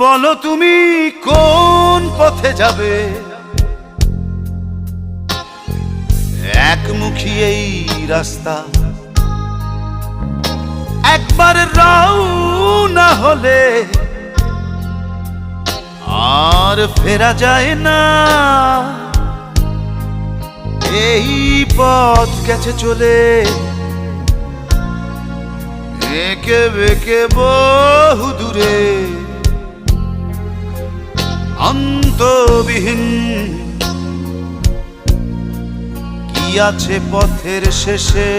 বলো তুমি কোন পথে যাবে, একমুখী এই রাস্তা, একবার রওনা হলে আর ফেরা যায় না। এই পথ গেছে চলে একে বেঁকে বহু দূরে, অন্তবিহীন কি আছে পথের শেষে।